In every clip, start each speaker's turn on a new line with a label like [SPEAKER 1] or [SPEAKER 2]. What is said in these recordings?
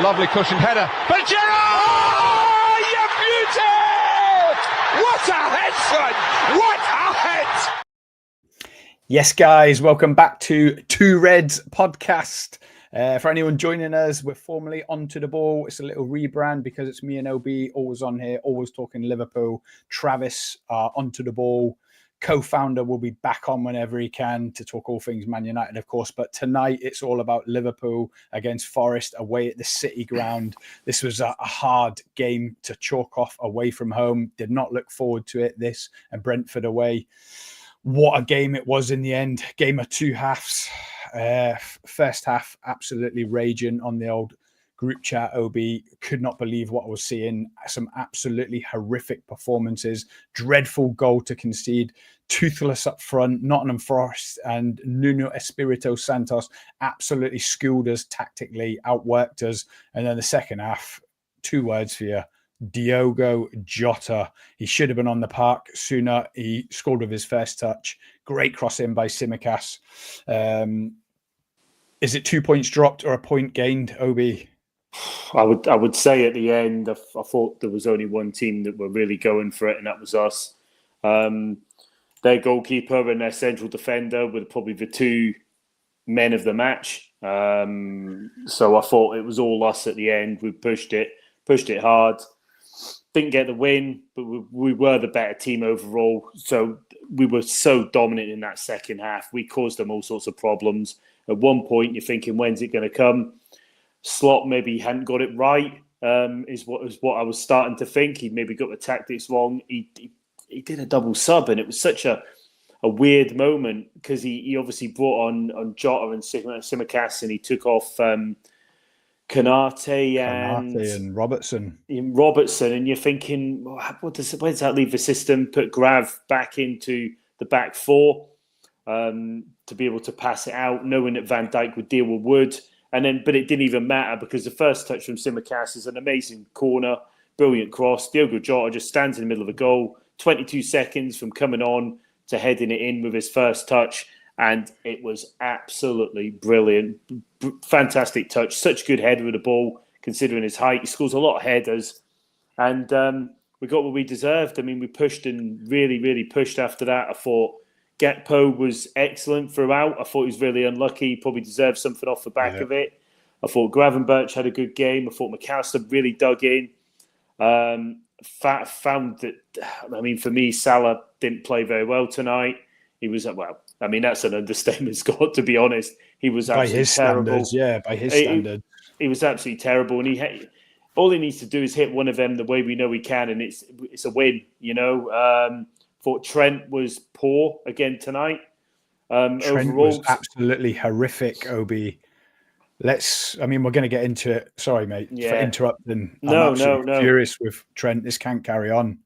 [SPEAKER 1] Lovely cushioned header. But Gerrard! Oh, you beauty! What a head, son! What a head!
[SPEAKER 2] Yes, guys, welcome back to Two Reds podcast. For anyone joining us, we're formally onto the ball. It's a little rebrand because it's me and OB always on here, always talking Liverpool. Travis onto the ball. Co-founder will be back on whenever he can to talk all things Man United, of course. But tonight it's all about Liverpool against Forest away at the City ground. This was a hard game to chalk off away from home. Did not look forward to it. This and Brentford away. What a game it was in the end. Game of two halves. First half, absolutely raging on the old group chat. OB could not believe what I was seeing. Some absolutely horrific performances. Dreadful goal to concede. Toothless up front. Nottingham Forest and Nuno Espirito Santos absolutely schooled us tactically, outworked us. And then the second half, two words for you. Diogo Jota. He should have been on the park sooner. He scored with his first touch. Great cross in by Tsimikas. Is it 2 points dropped or a point gained, Obi?
[SPEAKER 3] I would say at the end, I thought there was only one team that were really going for it, and that was us. Their goalkeeper and their central defender were probably the two men of the match. So I thought it was all us at the end. We pushed it hard. Didn't get the win, but we were the better team overall. So we were so dominant in that second half. We caused them all sorts of problems. At one point, you're thinking, when's it going to come? Slot maybe hadn't got it right, is what I was starting to think. He maybe got the tactics wrong. He did a double sub, and it was such a weird moment because he obviously brought on Jota and Tsimikas, and he took off Konate
[SPEAKER 2] and Robertson.
[SPEAKER 3] And you're thinking, where does that leave the system? Put Grav back into the back four to be able to pass it out, knowing that Van Dijk would deal with Wood. But it didn't even matter because the first touch from Tsimikas is an amazing corner, brilliant cross. Diogo Jota just stands in the middle of the goal, 22 seconds from coming on to heading it in with his first touch. And it was absolutely brilliant. Fantastic touch. Such good header with the ball, considering his height. He scores a lot of headers. And we got what we deserved. I mean, we pushed and really, really pushed after that. I thought Gakpo was excellent throughout. I thought he was really unlucky. He probably deserved something off the back of it. I thought Gravenberch had a good game. I thought McAllister really dug in. Found that, I mean, for me, Salah didn't play very well tonight. He was, that's an understatement, Scott, to be honest. He was absolutely terrible.
[SPEAKER 2] By his standards.
[SPEAKER 3] He was absolutely terrible. And all he needs to do is hit one of them the way we know he can, and it's a win, you know. Thought Trent was poor again tonight.
[SPEAKER 2] Trent
[SPEAKER 3] overall
[SPEAKER 2] was absolutely horrific, Obi. We're going to get into it. Sorry, mate, for interrupting. I'm furious with Trent. This can't carry on.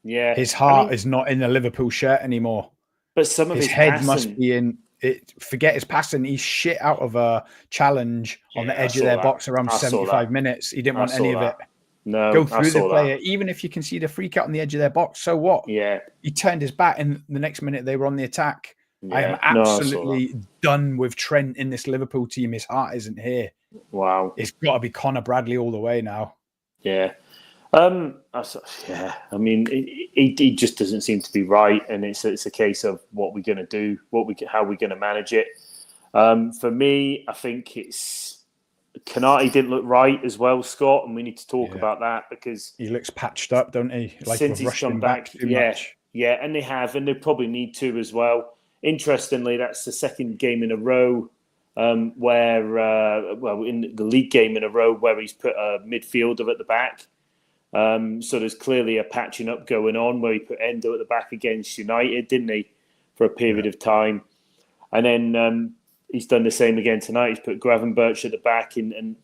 [SPEAKER 3] Yeah.
[SPEAKER 2] His heart is not in the Liverpool shirt anymore.
[SPEAKER 3] But some of his
[SPEAKER 2] head
[SPEAKER 3] passing
[SPEAKER 2] must be in it. Forget his passing. He's shit out of a challenge on the edge of their box around 75 minutes. He didn't want any of it.
[SPEAKER 3] No,
[SPEAKER 2] go through the player. Even if you can see the free cut on the edge of their box, so what?
[SPEAKER 3] Yeah.
[SPEAKER 2] He turned his back, and the next minute they were on the attack. Yeah. I am absolutely done with Trent in this Liverpool team. His heart isn't here.
[SPEAKER 3] Wow.
[SPEAKER 2] It's got to be Connor Bradley all the way now.
[SPEAKER 3] Yeah. I mean, he just doesn't seem to be right, and it's a case of what we're going to do, how we're going to manage it. For me, I think it's Konate didn't look right as well, Scott, and we need to talk about that because
[SPEAKER 2] he looks patched up, don't he?
[SPEAKER 3] Like since he's come back too much. Yeah, and they probably need to as well. Interestingly, that's the second game in a row where in the league game in a row where he's put a midfielder at the back. So there's clearly a patching up going on where he put Endo at the back against United, didn't he, for a period of time. And then he's done the same again tonight. He's put Gravenberch at the back and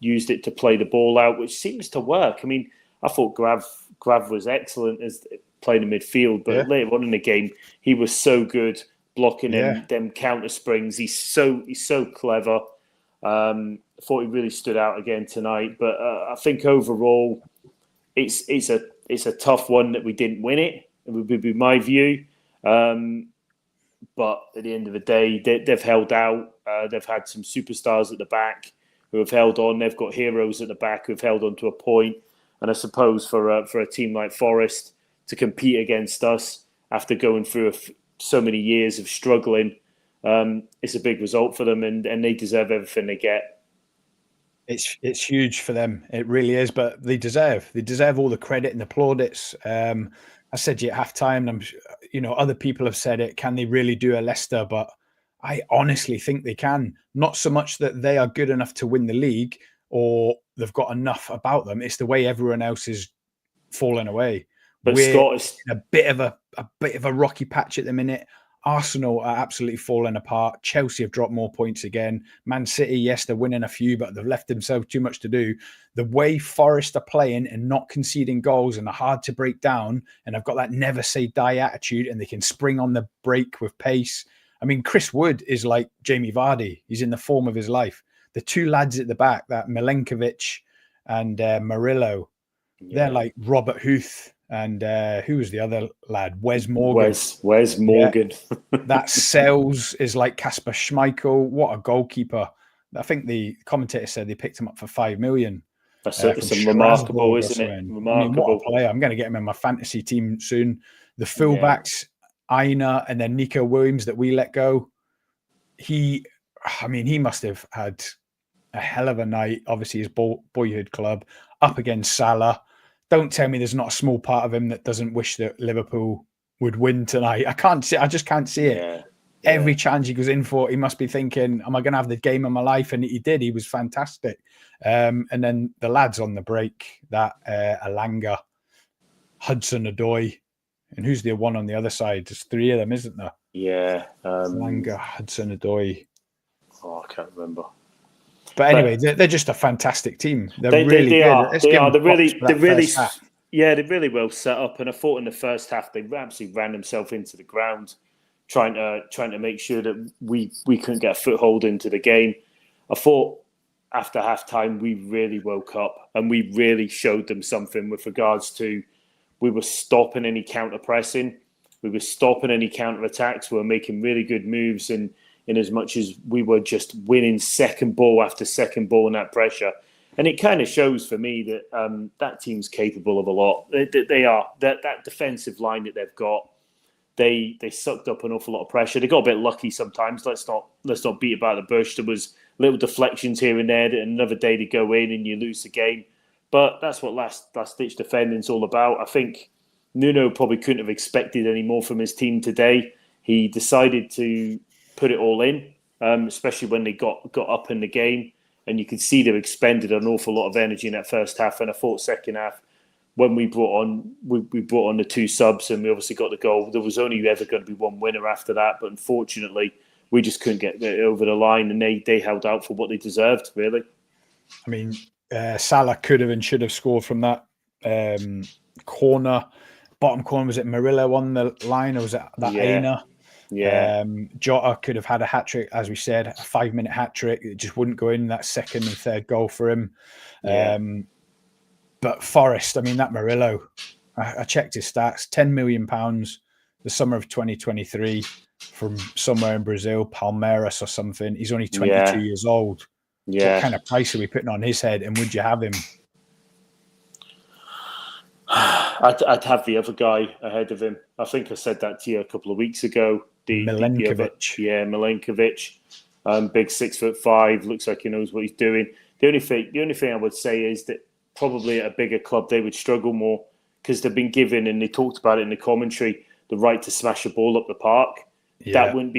[SPEAKER 3] used it to play the ball out, which seems to work. I mean, I thought Grav was excellent as playing in midfield, but later on in the game, he was so good blocking them counter springs. He's so clever. I thought he really stood out again tonight. But I think overall, it's a tough one that we didn't win it. It would be my view. But at the end of the day, they've held out. They've had some superstars at the back who have held on. They've got heroes at the back who have held on to a point. And I suppose for a team like Forest to compete against us after going through so many years of struggling, it's a big result for them, and they deserve everything they get.
[SPEAKER 2] It's huge for them. It really is, but they deserve all the credit and the plaudits. I said to you at halftime, and other people have said it. Can they really do a Leicester? But I honestly think they can. Not so much that they are good enough to win the league or they've got enough about them. It's the way everyone else is falling away.
[SPEAKER 3] But
[SPEAKER 2] We're
[SPEAKER 3] Scott,
[SPEAKER 2] in a bit of a rocky patch at the minute. Arsenal are absolutely falling apart. Chelsea have dropped more points again. Man City, yes, they're winning a few, but they've left themselves too much to do. The way Forest are playing and not conceding goals and are hard to break down, and have got that never say die attitude, and they can spring on the break with pace. I mean, Chris Wood is like Jamie Vardy. He's in the form of his life. The two lads at the back, that Milenkovic and Murillo, they're like Robert Huth. And who was the other lad? Wes Morgan.
[SPEAKER 3] Wes Morgan.
[SPEAKER 2] Yeah. That Sells is like Kasper Schmeichel. What a goalkeeper. I think the commentator said they picked him up for 5 million.
[SPEAKER 3] It's remarkable, isn't it? Remarkable.
[SPEAKER 2] I mean, what a player. I'm going to get him in my fantasy team soon. The fullbacks, Aina and then Nico Williams that we let go. He must have had a hell of a night. Obviously, his boyhood club up against Salah. Don't tell me there's not a small part of him that doesn't wish that Liverpool would win tonight. I just can't see it.
[SPEAKER 3] Yeah.
[SPEAKER 2] Every chance he goes in for, he must be thinking, am I going to have the game of my life? And he did. He was fantastic. And then the lads on the break, that Alanga, Hudson-Odoi, and who's the one on the other side? There's three of them, isn't there?
[SPEAKER 3] Yeah.
[SPEAKER 2] Alanga, Hudson-Odoi.
[SPEAKER 3] Oh, I can't remember.
[SPEAKER 2] But anyway, they're just a fantastic team. They really
[SPEAKER 3] good. They are. They're really well set up. And I thought in the first half they absolutely ran themselves into the ground, trying to make sure that we couldn't get a foothold into the game. I thought after half time we really woke up and we really showed them something with regards to we were stopping any counter pressing, we were stopping any counter attacks, we were making really good moves and. In as much as we were just winning second ball after second ball in that pressure. And it kind of shows for me that that team's capable of a lot. They are. That defensive line that they've got, they sucked up an awful lot of pressure. They got a bit lucky sometimes. Let's not beat about the bush. There was little deflections here and there. And another day to go in and you lose the game. But that's what last-ditch defending's all about. I think Nuno probably couldn't have expected any more from his team today. He decided to put it all in, especially when they got up in the game, and you could see they expended an awful lot of energy in that first half. And I thought second half, when we brought on the two subs and we obviously got the goal, there was only ever going to be one winner after that. But unfortunately, we just couldn't get it over the line, and they held out for what they deserved, really.
[SPEAKER 2] I mean, Salah could have and should have scored from that corner. Bottom corner, was it Murillo on the line, or was it that Aina?
[SPEAKER 3] Yeah.
[SPEAKER 2] Jota could have had a hat-trick, as we said, a 5-minute hat-trick. It just wouldn't go in, that second and third goal for him.
[SPEAKER 3] Yeah.
[SPEAKER 2] But Forest, I mean, that Murillo, I checked his stats, £10 million the summer of 2023 from somewhere in Brazil, Palmeiras or something. He's only 22 years old.
[SPEAKER 3] Yeah.
[SPEAKER 2] What kind of price are we putting on his head, and would you have him?
[SPEAKER 3] I'd have the other guy ahead of him. I think I said that to you a couple of weeks ago.
[SPEAKER 2] Milenkovic.
[SPEAKER 3] Milenkovic. Big 6'5", looks like he knows what he's doing. The only thing I would say is that probably at a bigger club they would struggle more because they've been given, and they talked about it in the commentary, the right to smash a ball up the park. Yeah. That wouldn't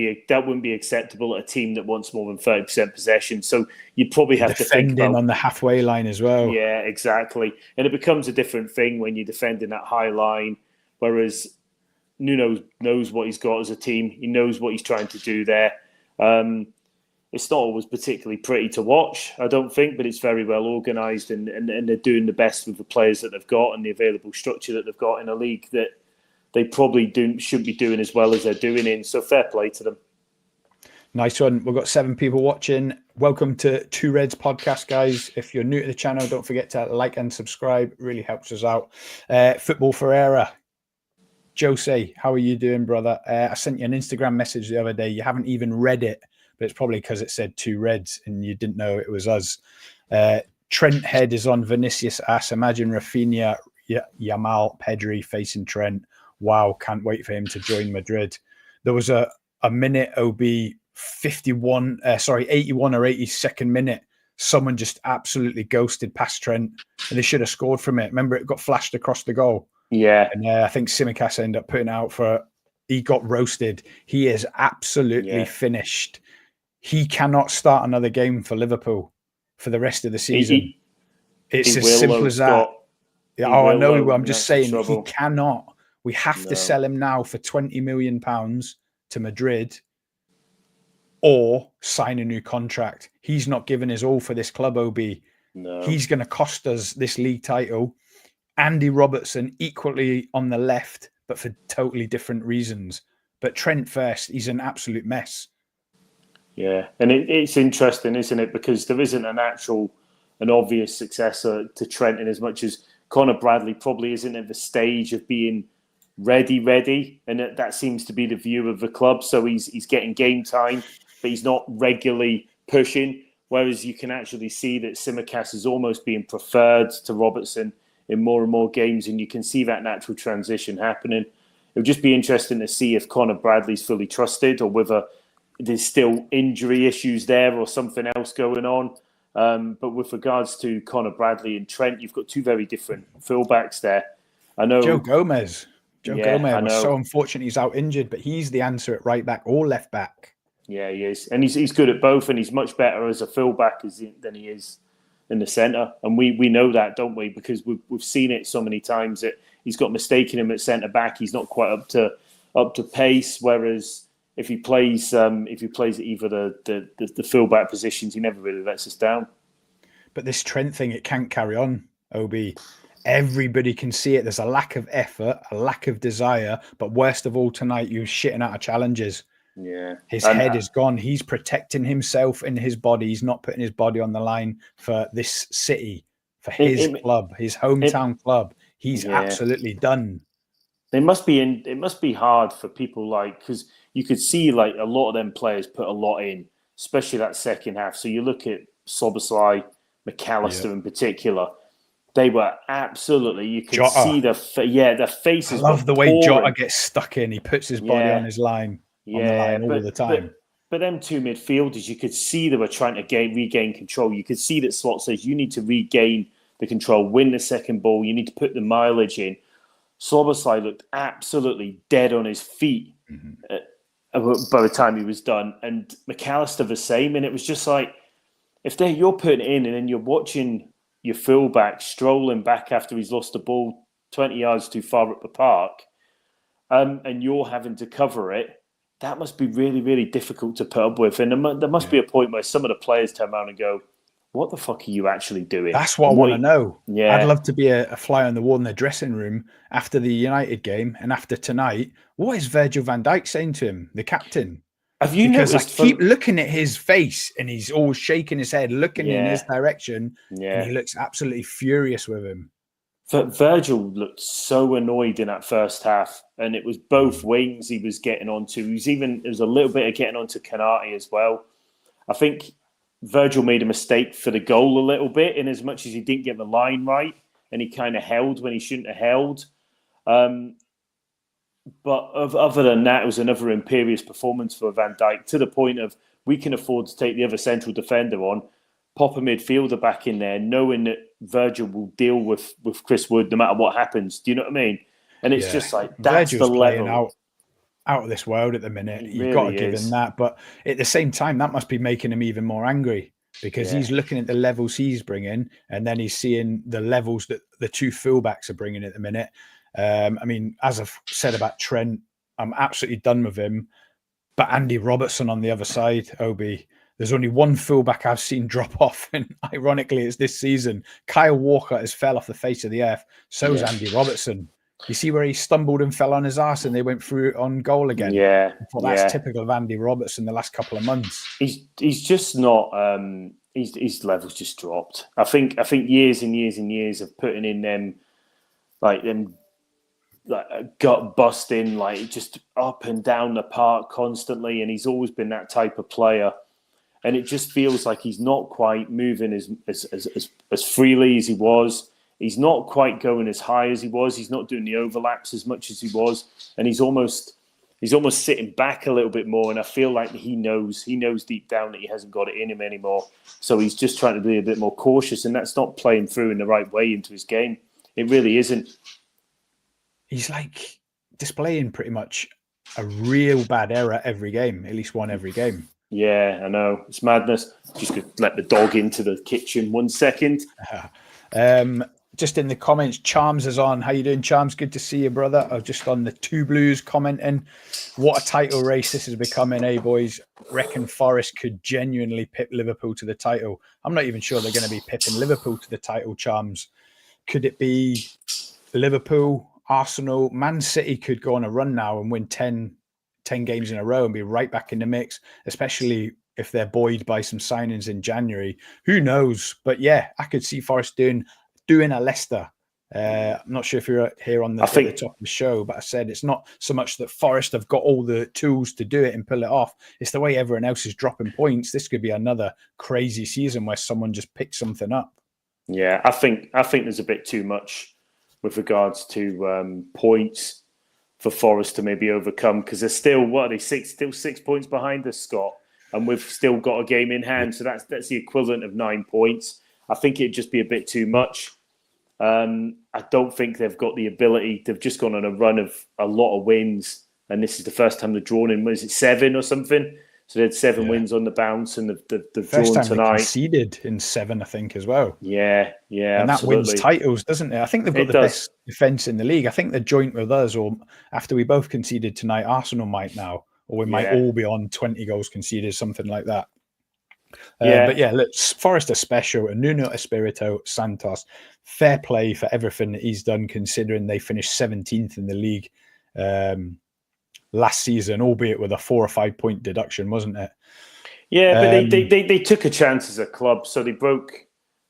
[SPEAKER 3] be acceptable at a team that wants more than 30% possession. So you'd probably have to think about
[SPEAKER 2] on the halfway line as well.
[SPEAKER 3] Yeah, exactly. And it becomes a different thing when you're defending that high line. Whereas Nuno knows what he's got as a team. He knows what he's trying to do there. It's not always particularly pretty to watch, I don't think, but it's very well organised and they're doing the best with the players that they've got and the available structure that they've got in a league that they probably should be doing as well as they're doing in. So fair play to them.
[SPEAKER 2] Nice one. We've got 7 people watching. Welcome to Two Reds podcast, guys. If you're new to the channel, don't forget to like and subscribe. It really helps us out. Football Ferreira. Jose, how are you doing, brother? I sent you an Instagram message the other day. You haven't even read it, but it's probably because it said 2 Reds and you didn't know it was us. Trent head is on Vinicius' ass. Imagine Rafinha, Yamal, Pedri facing Trent. Wow, can't wait for him to join Madrid. There was a minute, OB 81 or 82nd minute. Someone just absolutely ghosted past Trent and they should have scored from it. Remember, it got flashed across the goal.
[SPEAKER 3] Yeah.
[SPEAKER 2] And I think Tsimikas ended up putting out he got roasted. He is absolutely finished. He cannot start another game for Liverpool for the rest of the season. It's as simple as that. I know. I'm just saying he cannot. We have to sell him now for £20 million to Madrid or sign a new contract. He's not giving his all for this club, OB.
[SPEAKER 3] No.
[SPEAKER 2] He's going to cost us this league title. Andy Robertson equally on the left, but for totally different reasons. But Trent first, he's an absolute mess.
[SPEAKER 3] Yeah, and it's interesting, isn't it? Because there isn't an obvious successor to Trent in as much as Conor Bradley probably isn't at the stage of being ready, and that seems to be the view of the club. So he's getting game time, but he's not regularly pushing. Whereas you can actually see that Tsimikas is almost being preferred to Robertson in more and more games, and you can see that natural transition happening. It would just be interesting to see if Conor Bradley's fully trusted or whether there's still injury issues there or something else going on. But with regards to Conor Bradley and Trent, you've got 2 very different fullbacks there. I know
[SPEAKER 2] Joe Gomez was so unfortunate he's out injured, but he's the answer at right back or left back.
[SPEAKER 3] Yeah, he is. And he's good at both, and he's much better as a fullback than he is in the centre. And we know that, don't we? Because we've seen it so many times that he's got mistaken him at centre back. He's not quite up to pace. Whereas if he plays at either the fullback positions, he never really lets us down.
[SPEAKER 2] But this Trent thing, it can't carry on, OB. Everybody can see it. There's a lack of effort, a lack of desire. But worst of all tonight, he was shitting out of challenges.
[SPEAKER 3] Yeah.
[SPEAKER 2] His head is gone. He's protecting himself and his body. He's not putting his body on the line for this city, for his club, his hometown club. He's absolutely done.
[SPEAKER 3] It must be hard for people because you could see a lot of them players put a lot in, especially that second half. So you look at Szoboszlai, McAllister in particular. They were absolutely. You could
[SPEAKER 2] Jota.
[SPEAKER 3] see their faces.
[SPEAKER 2] I love the way Jota gets stuck in. He puts his body on his line. On the line all the time.
[SPEAKER 3] But them 2 midfielders, you could see they were trying to regain control. You could see that Slot says you need to regain the control, win the second ball. You need to put the mileage in. Szoboszlai looked absolutely dead on his feet by the time he was done, and McAllister the same. And it was just if you're putting it in, and then you're watching your fullback strolling back after he's lost the ball 20 yards too far up the park, and you're having to cover it. That must be really, really difficult to put up with. And there must be a point where some of the players turn around and go, what the fuck are you actually doing?
[SPEAKER 2] That's what I want to know.
[SPEAKER 3] Yeah.
[SPEAKER 2] I'd love to be a fly on the wall in the dressing room after the United game and after tonight. What is Virgil van Dijk saying to him, the captain?
[SPEAKER 3] Have you
[SPEAKER 2] noticed?
[SPEAKER 3] Because
[SPEAKER 2] I keep looking at his face and he's always shaking his head, looking in his direction. Yeah. And he looks absolutely furious with him.
[SPEAKER 3] Virgil looked so annoyed in that first half, and it was both wings he was getting onto. There was a little bit of getting onto Kanate as well. I think Virgil made a mistake for the goal a little bit, in as much as he didn't get the line right, and he kind of held when he shouldn't have held. But other than that, it was another imperious performance for Van Dijk, to the point of we can afford to take the other central defender on, pop a midfielder back in there, knowing that Virgil will deal with Chris Wood no matter what happens. Do you know what I mean? And it's just that's
[SPEAKER 2] Virgil's
[SPEAKER 3] the level.
[SPEAKER 2] Out of this world at the minute. You've got to give him that. But at the same time, that must be making him even more angry, because he's looking at the levels he's bringing, and then he's seeing the levels that the 2 fullbacks are bringing at the minute. I mean, as I've said about Trent, I'm absolutely done with him. But Andy Robertson on the other side, Obi, there's only one fullback I've seen drop off, and ironically, it's this season. Kyle Walker has fell off the face of the earth. So's Andy Robertson. You see where he stumbled and fell on his ass, and they went through on goal again.
[SPEAKER 3] Yeah,
[SPEAKER 2] that's typical of Andy Robertson the last couple of months.
[SPEAKER 3] He's just not. His levels just dropped. I think years and years and years of putting in them gut busting, just up and down the park constantly, and he's always been that type of player. and it just feels like he's not quite moving as freely as he was. He's not quite going as high as he was. He's not doing the overlaps as much as he was, and he's almost sitting back a little bit more. And I feel like he knows deep down that he hasn't got it in him anymore. So he's just trying to be a bit more cautious, and that's not playing through in the right way into his game. It really isn't.
[SPEAKER 2] He's like displaying pretty much a real bad error every game, at least one every game.
[SPEAKER 3] Yeah, I know. It's madness. Just gonna let the dog into the kitchen 1 second.
[SPEAKER 2] Just in the comments, Charms is on. How you doing, Charms? Good to see you, brother. I was just on the Two Blues commenting. What a title race this is becoming, eh, boys? Reckon Forest could genuinely pip Liverpool to the title. I'm not even sure they're going to be pipping Liverpool to the title, Charms. Could it be Liverpool, Arsenal? Man City could go on a run now and win 10 games in a row and be right back in the mix, especially if they're buoyed by some signings in January. Who knows? But yeah, I could see Forest doing a Leicester. I'm not sure if you're here on the top of the show, but I said it's not so much that Forest have got all the tools to do it and pull it off. It's the way everyone else is dropping points. This could be another crazy season where someone just picks something up.
[SPEAKER 3] Yeah, I think there's a bit too much with regards to points for Forest to maybe overcome, because they're still, still 6 points behind us, Scott, and we've still got a game in hand. So that's the equivalent of 9 points. I think it'd just be a bit too much. I don't think they've got the ability. They've just gone on a run of a lot of wins, and this is the first time they've drawn in. Was it 7 or something? So they had 7 wins on the bounce, and they've
[SPEAKER 2] first
[SPEAKER 3] drawn
[SPEAKER 2] time
[SPEAKER 3] tonight.
[SPEAKER 2] They conceded in 7, I think, as well.
[SPEAKER 3] Yeah,
[SPEAKER 2] and
[SPEAKER 3] absolutely.
[SPEAKER 2] that wins titles, doesn't it? I think they've got the best defence in the league. I think they're joint with us, or after we both conceded tonight, Arsenal might now, or we might all be on 20 goals conceded, something like that. But yeah, look, Forest are special. And Nuno Espirito Santos, fair play for everything that he's done, considering they finished 17th in the league last season, albeit with a 4 or 5 point deduction, wasn't it?
[SPEAKER 3] Yeah, but they took a chance as a club. So they broke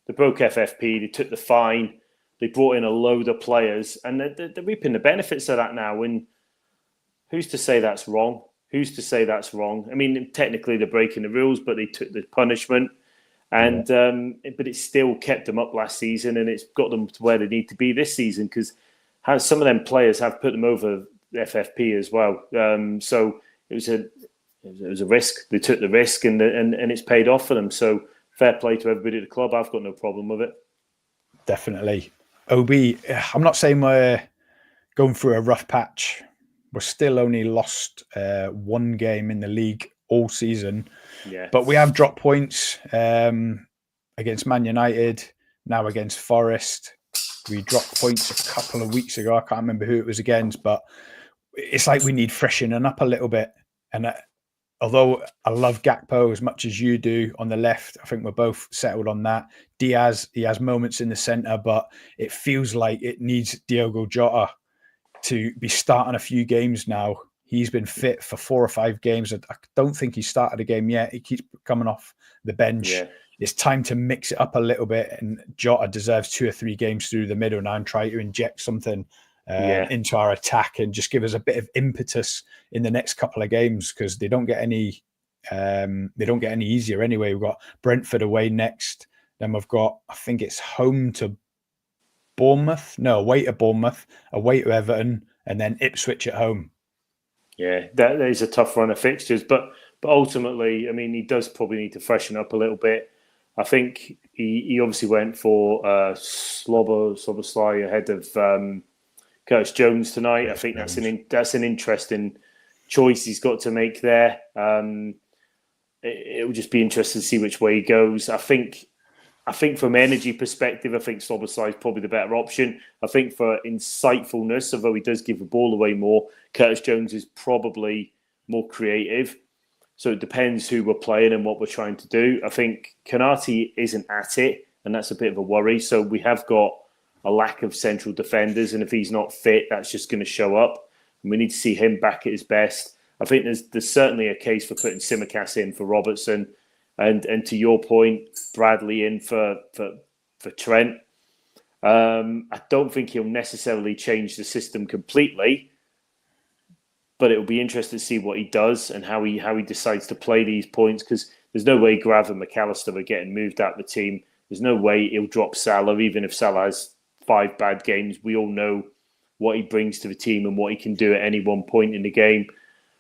[SPEAKER 3] FFP. They took the fine. They brought in a load of players, and they're reaping the benefits of that now. And who's to say that's wrong? Who's to say that's wrong? I mean, technically they're breaking the rules, but they took the punishment, and but it still kept them up last season, and it's got them to where they need to be this season, because some of them players have put them over the FFP as well. So it was a risk. They took the risk, and it's paid off for them. So fair play to everybody at the club. I've got no problem with it.
[SPEAKER 2] Definitely. OB, I'm not saying we're going through a rough patch. We're still only lost 1 game in the league all season.
[SPEAKER 3] Yeah.
[SPEAKER 2] But we have dropped points against Man United, now against Forest. We dropped points a couple of weeks ago. I can't remember who it was against, but it's like we need freshening up a little bit. And although I love Gakpo as much as you do on the left, I think we're both settled on that. Diaz, he has moments in the centre, but it feels like it needs Diogo Jota to be starting a few games now. He's been fit for 4 or 5 games. I don't think he started a game yet. He keeps coming off the bench. Yeah. It's time to mix it up a little bit, and Jota deserves 2 or 3 games through the middle now and try to inject something into our attack and just give us a bit of impetus in the next couple of games, because they don't get any easier anyway. We've got Brentford away next. Then we've got, I think it's home to Bournemouth. No, away to Bournemouth, away to Everton, and then Ipswich at home.
[SPEAKER 3] Yeah, that is a tough run of fixtures, but ultimately, I mean, he does probably need to freshen up a little bit. I think he obviously went for Szoboszlai ahead of Curtis Jones tonight. I think that's an interesting choice he's got to make there. It will just be interesting to see which way he goes. I think from energy perspective, I think Szoboszlai is probably the better option. I think for insightfulness, although he does give the ball away more, Curtis Jones is probably more creative. So it depends who we're playing and what we're trying to do. I think Konate isn't at it, and that's a bit of a worry. So we have got a lack of central defenders, and if he's not fit, that's just going to show up. And we need to see him back at his best. I think there's certainly a case for putting Tsimikas in for Robertson, and to your point, Bradley in for Trent. I don't think he'll necessarily change the system completely, but it will be interesting to see what he does and how he decides to play these points, because There's no way Grav and McAllister are getting moved out of the team. There's no way he'll drop Salah, even if Salah has 5 bad games. We all know what he brings to the team and what he can do at any one point in the game.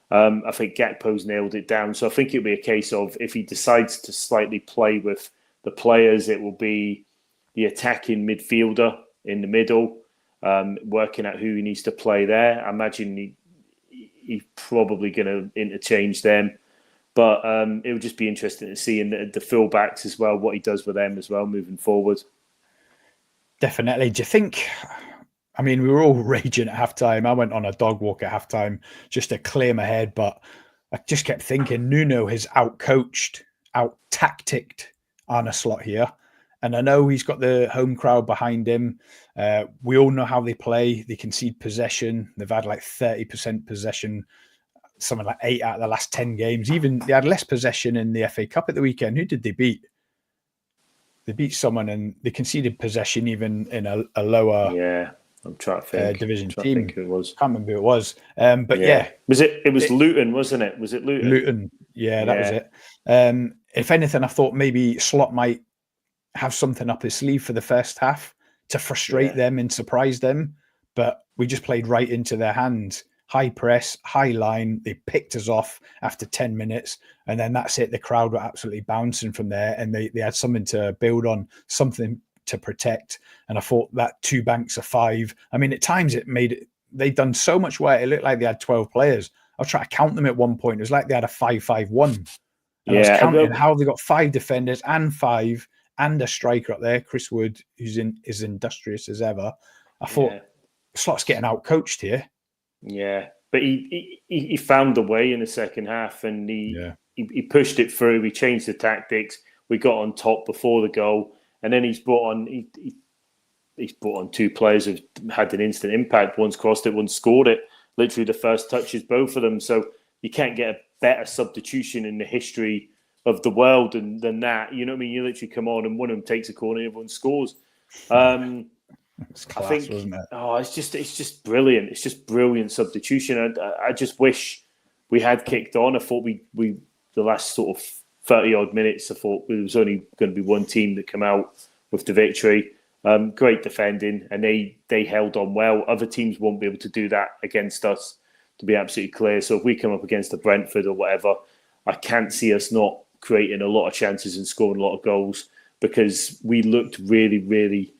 [SPEAKER 3] I think Gakpo's nailed it down. So I think it'll be a case of, if he decides to slightly play with the players, it will be the attacking midfielder in the middle, working out who he needs to play there. I imagine he's probably going to interchange them. But it'll just be interesting to see in the fullbacks as well, what he does with them as well moving forward.
[SPEAKER 2] Definitely. Do you think... I mean, we were all raging at halftime. I went on a dog walk at halftime just to clear my head, but I just kept thinking Nuno has out-coached, out-tacticked Arne Slot here. And I know he's got the home crowd behind him. We all know how they play. They concede possession. They've had like 30% possession, something like 8 out of the last 10 games. Even they had less possession in the FA Cup at the weekend. Who did they beat? They beat someone and they conceded possession even in a lower...
[SPEAKER 3] Yeah. I'm trying to think.
[SPEAKER 2] Division team.
[SPEAKER 3] I think it was.
[SPEAKER 2] Can't remember who it was. But yeah.
[SPEAKER 3] It was Luton, wasn't it? Was it Luton?
[SPEAKER 2] Luton. Yeah, that was it. If anything, I thought maybe Slot might have something up his sleeve for the first half to frustrate them and surprise them. But we just played right into their hands. High press, high line. They picked us off after 10 minutes. And then that's it. The crowd were absolutely bouncing from there. And they had something to build on, something to protect. And I thought that 2 banks of 5, I mean, at times they'd done so much work. It looked like they had 12 players. I was trying to count them at one point. It was like they had a 5-5-1. I was counting how they got 5 defenders and 5 and a striker up there, Chris Wood, who's as industrious as ever. I thought Slot's getting out coached here.
[SPEAKER 3] Yeah, but he found a way in the second half, and he pushed it through. He changed the tactics. We got on top before the goal. And then he's brought on 2 players who've had an instant impact. One's crossed it, one's scored it. Literally the first touches, both of them. So you can't get a better substitution in the history of the world than that. You know what I mean? You literally come on and one of them takes a corner and everyone scores.
[SPEAKER 2] It's class, I think, wasn't it?
[SPEAKER 3] Oh, it's just brilliant. It's just brilliant substitution. I just wish we had kicked on. I thought we the last sort of 30-odd minutes, I thought there was only going to be one team that come out with the victory. Great defending, and they held on well. Other teams won't be able to do that against us, to be absolutely clear. So if we come up against a Brentford or whatever, I can't see us not creating a lot of chances and scoring a lot of goals, because we looked really, really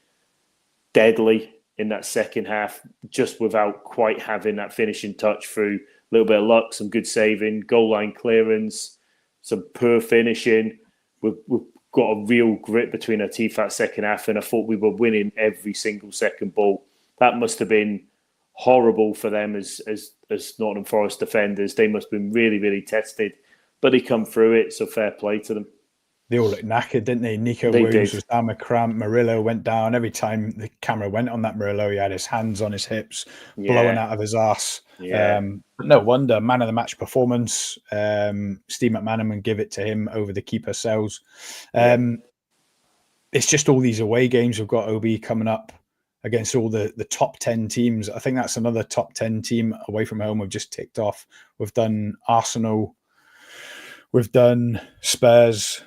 [SPEAKER 3] deadly in that second half, just without quite having that finishing touch through a little bit of luck, some good saving, goal line clearance, some poor finishing. We've got a real grit between our teeth that second half, and I thought we were winning every single second ball. That must have been horrible for them as Nottingham Forest defenders. They must have been really, really tested, but they come through it, so fair play to them.
[SPEAKER 2] They all looked knackered, didn't they? Nico Williams was down with cramp. Murillo went down. Every time the camera went on that Murillo, he had his hands on his hips, blowing out of his arse. But no wonder, man of the match performance. Steve McManaman give it to him over the keeper Sells. It's just all these away games we've got, OB, coming up against all the top 10 teams. I think that's another top 10 team away from home we've just ticked off. We've done Arsenal, we've done Spurs,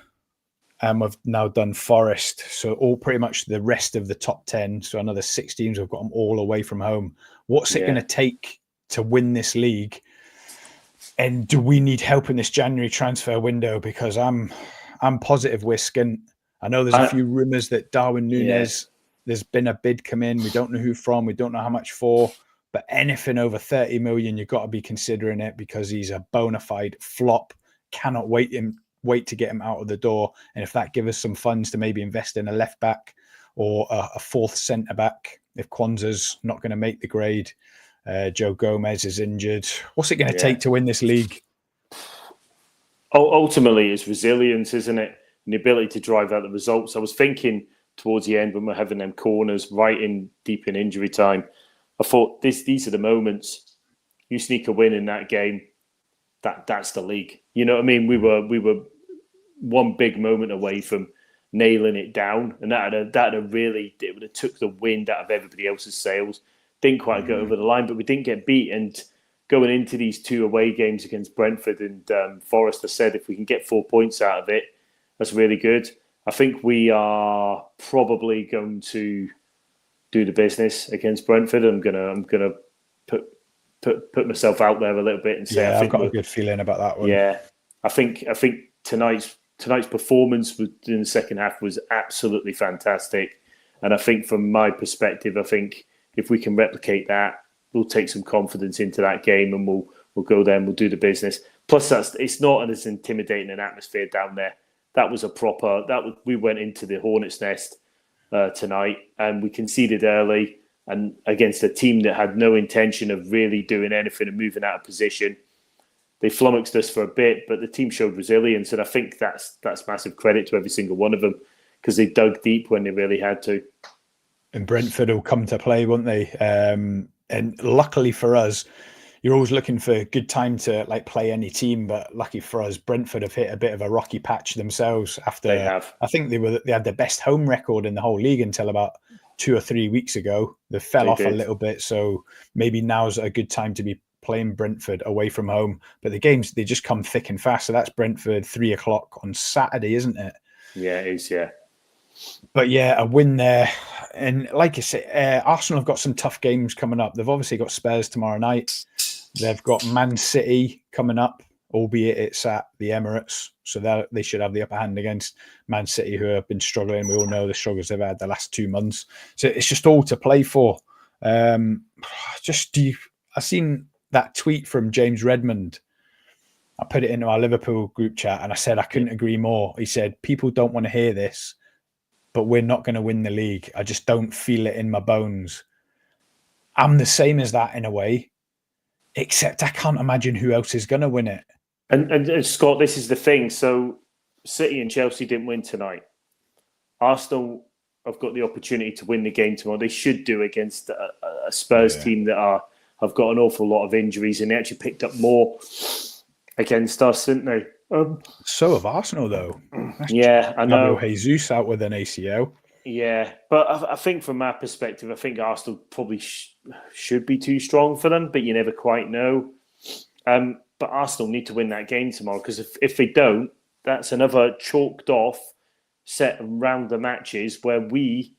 [SPEAKER 2] and we've now done Forest. So all pretty much the rest of the top 10. So another 6 teams, we've got them all away from home. What's it going to take to win this league? And do we need help in this January transfer window? Because I'm positive we're skint. I know there's a few rumours that Darwin Núñez, there's been a bid come in. We don't know who from. We don't know how much for. But anything over 30 million, you've got to be considering it, because he's a bona fide flop. Cannot wait to get him out of the door. And if that gives us some funds to maybe invest in a left back or a 4th centre back, if Kwanzaa's not going to make the grade, Joe Gomez is injured, what's it going to take to win this league?
[SPEAKER 3] Ultimately, it's resilience, isn't it? And the ability to drive out the results. I was thinking towards the end when we're having them corners right in deep in injury time, I thought these are the moments. You sneak a win in that game, that's the league. You know what I mean? We were one big moment away from nailing it down, and that would have took the wind out of everybody else's sails. Didn't quite go over the line, but we didn't get beat. And going into these 2 away games against Brentford and Forest, I said if we can get 4 points out of it, that's really good. I think we are probably going to do the business against Brentford. I'm gonna put myself out there a little bit and say
[SPEAKER 2] I've got a good feeling about that one.
[SPEAKER 3] Yeah, I think tonight's performance in the second half was absolutely fantastic, and I think from my perspective, I think if we can replicate that, we'll take some confidence into that game, and we'll go there and we'll do the business. Plus, it's not as intimidating an atmosphere down there. We went into the Hornets' nest tonight, and we conceded early, and against a team that had no intention of really doing anything and moving out of position. They flummoxed us for a bit, but the team showed resilience, and I think that's massive credit to every single one of them because they dug deep when they really had to.
[SPEAKER 2] And Brentford will come to play, won't they? And luckily for us, you're always looking for a good time to play any team, but lucky for us, Brentford have hit a bit of a rocky patch themselves. After
[SPEAKER 3] they have,
[SPEAKER 2] I think they had the best home record in the whole league until about 2 or 3 weeks ago. They fell off a little bit, so maybe now's a good time to be playing Brentford away from home. But the games, they just come thick and fast. So that's Brentford 3:00 on Saturday, isn't it?
[SPEAKER 3] Yeah, it is. Yeah.
[SPEAKER 2] But yeah, a win there. And like I say, Arsenal have got some tough games coming up. They've obviously got Spurs tomorrow night. They've got Man City coming up, albeit it's at the Emirates. So they should have the upper hand against Man City, who have been struggling. We all know the struggles they've had the last 2 months. So it's just all to play for. I seen that tweet from James Redmond. I put it into our Liverpool group chat and I said I couldn't agree more. He said, people don't want to hear this, but we're not going to win the league. I just don't feel it in my bones. I'm the same as that in a way, except I can't imagine who else is going to win it.
[SPEAKER 3] And Scott, this is the thing. So City and Chelsea didn't win tonight. Arsenal have got the opportunity to win the game tomorrow. They should do against a Spurs team that have got an awful lot of injuries, and they actually picked up more against us, didn't they?
[SPEAKER 2] So have Arsenal, though.
[SPEAKER 3] I know.
[SPEAKER 2] Gabriel Jesus out with an ACL.
[SPEAKER 3] Yeah, but I think from my perspective, I think Arsenal probably should be too strong for them, but you never quite know. But Arsenal need to win that game tomorrow, because if they don't, that's another chalked off set of rounder matches where we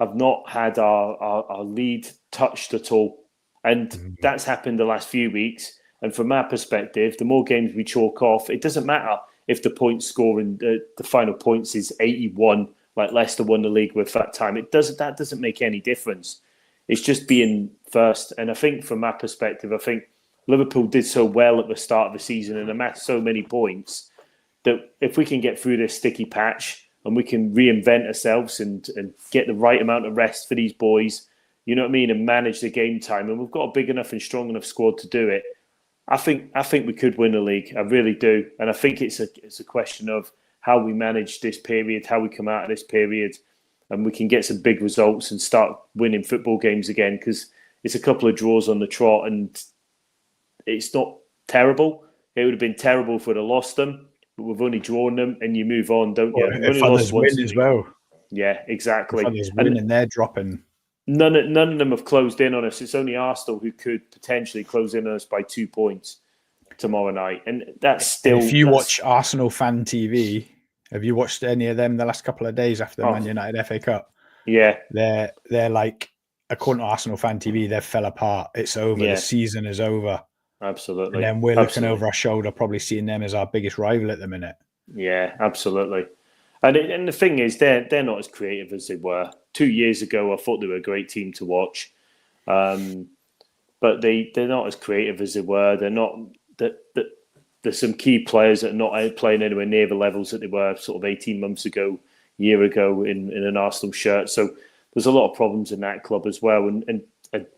[SPEAKER 3] have not had our lead touched at all. And that's happened the last few weeks. And from my perspective, the more games we chalk off, it doesn't matter if the point score in the final points is 81, like Leicester won the league with that time. That doesn't make any difference. It's just being first. And I think from my perspective, I think Liverpool did so well at the start of the season and amassed so many points that if we can get through this sticky patch and we can reinvent ourselves and get the right amount of rest for these boys, you know what I mean, and manage the game time, and we've got a big enough and strong enough squad to do it, I think we could win the league. I really do. And I think it's a question of how we manage this period, how we come out of this period, and we can get some big results and start winning football games again, because it's a couple of draws on the trot and it's not terrible. It would have been terrible if we'd have lost them, but we've only drawn them and you move on, don't you?
[SPEAKER 2] If others win as well.
[SPEAKER 3] Yeah, exactly.
[SPEAKER 2] If others win and they're dropping.
[SPEAKER 3] None of them have closed in on us. It's only Arsenal who could potentially close in on us by 2 points tomorrow night. And that's still...
[SPEAKER 2] If you watch Arsenal Fan TV, have you watched any of them the last couple of days after the Man United FA Cup?
[SPEAKER 3] Yeah.
[SPEAKER 2] They're like, according to Arsenal Fan TV, they've fell apart. It's over. Yeah. The season is over.
[SPEAKER 3] Absolutely.
[SPEAKER 2] And then we're looking over our shoulder, probably seeing them as our biggest rival at the minute.
[SPEAKER 3] Yeah, absolutely. And the thing is, they're not as creative as they were 2 years ago. I thought they were a great team to watch, but they're not as creative as they were. They're not. There's some key players that are not playing anywhere near the levels that they were sort of 18 months ago, year ago in an Arsenal shirt. So there's a lot of problems in that club as well. And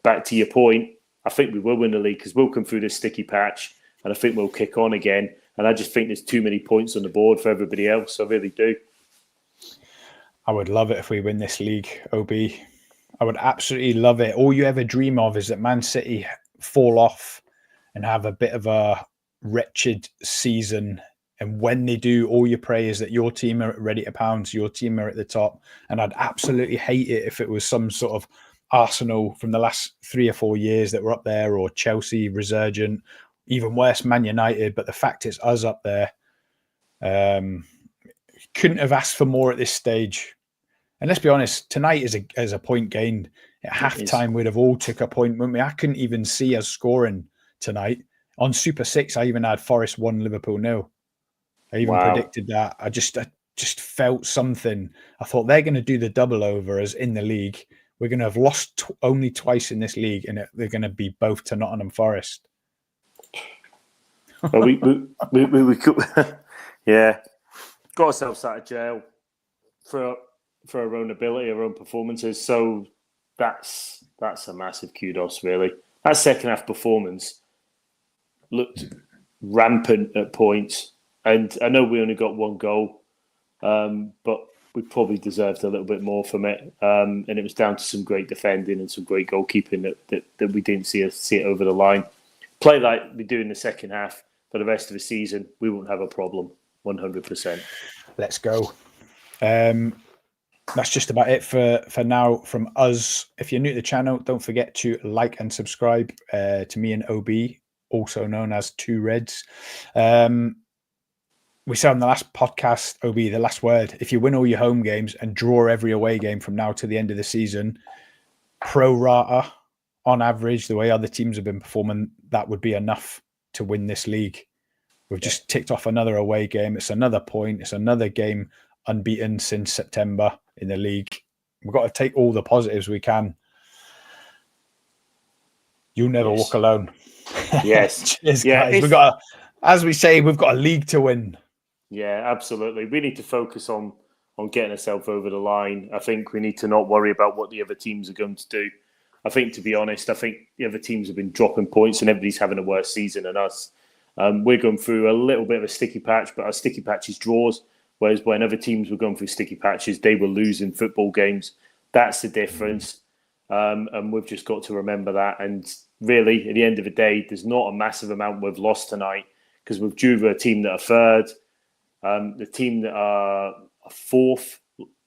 [SPEAKER 3] back to your point, I think we will win the league because we'll come through this sticky patch, and I think we'll kick on again. And I just think there's too many points on the board for everybody else. I really do.
[SPEAKER 2] I would love it if we win this league, OB. I would absolutely love it. All you ever dream of is that Man City fall off and have a bit of a wretched season. And when they do, all you pray is that your team are ready to pounce, your team are at the top. And I'd absolutely hate it if it was some sort of Arsenal from the last 3 or 4 years that were up there, or Chelsea, resurgent, even worse, Man United. But the fact it's us up there, couldn't have asked for more at this stage. And let's be honest, tonight is a point gained. At halftime, we'd have all took a point, wouldn't we? I couldn't even see us scoring tonight. On Super 6, I even had Forest 1, Liverpool 0. I even predicted that. I just felt something. I thought they're going to do the double over as in the league. We're going to have lost only twice in this league, and they're going to be both to Nottingham Forest.
[SPEAKER 3] Well, we could, yeah, got ourselves out of jail for our own ability, our own performances. So that's a massive kudos, really. That second half performance looked rampant at points, and I know we only got 1 goal, but we probably deserved a little bit more from it. And it was down to some great defending and some great goalkeeping that we didn't see it over the line. Play like we do in the second half for the rest of the season, we won't have a problem. 100%.
[SPEAKER 2] Let's go. That's just about it for now from us. If you're new to the channel, don't forget to like and subscribe to me and OB, also known as Two Reds. We said on the last podcast, OB, the last word, if you win all your home games and draw every away game from now to the end of the season, pro rata, on average, the way other teams have been performing, that would be enough to win this league. We've just ticked off another away game. It's another point. It's another game unbeaten since September in the league. We've got to take all the positives we can. You'll never walk alone.
[SPEAKER 3] Yes.
[SPEAKER 2] Cheers, guys. We've got, as we say, we've got a league to win.
[SPEAKER 3] Yeah, absolutely. We need to focus on getting ourselves over the line. I think we need to not worry about what the other teams are going to do. I think, to be honest, I think the other teams have been dropping points and everybody's having a worse season than us. We're going through a little bit of a sticky patch, but our sticky patch is draws. Whereas when other teams were going through sticky patches, they were losing football games. That's the difference. And we've just got to remember that. And really, at the end of the day, there's not a massive amount we've lost tonight because we've drew a team that are third. The team that are fourth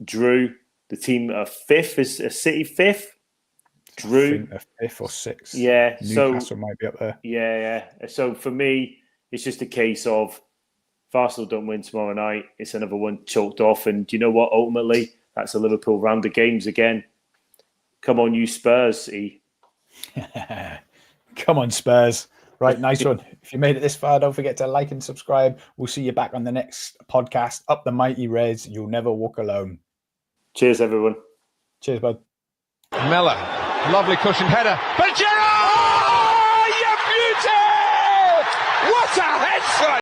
[SPEAKER 3] drew. The team that are fifth is a City fifth. Drew.
[SPEAKER 2] I think they're 5th or 6th.
[SPEAKER 3] Yeah.
[SPEAKER 2] Newcastle might be up there.
[SPEAKER 3] Yeah. So for me, it's just a case of if Arsenal don't win tomorrow night, it's another one choked off. And you know what? Ultimately, that's a Liverpool round of games again. Come on, you Spurs, E.
[SPEAKER 2] Come on, Spurs. Right, nice one. If you made it this far, don't forget to like and subscribe. We'll see you back on the next podcast. Up the mighty Reds. You'll never walk alone.
[SPEAKER 3] Cheers, everyone.
[SPEAKER 2] Cheers, bud.
[SPEAKER 1] Miller, lovely cushioned header. But Gerrard! Oh, you beauty! What a headshot!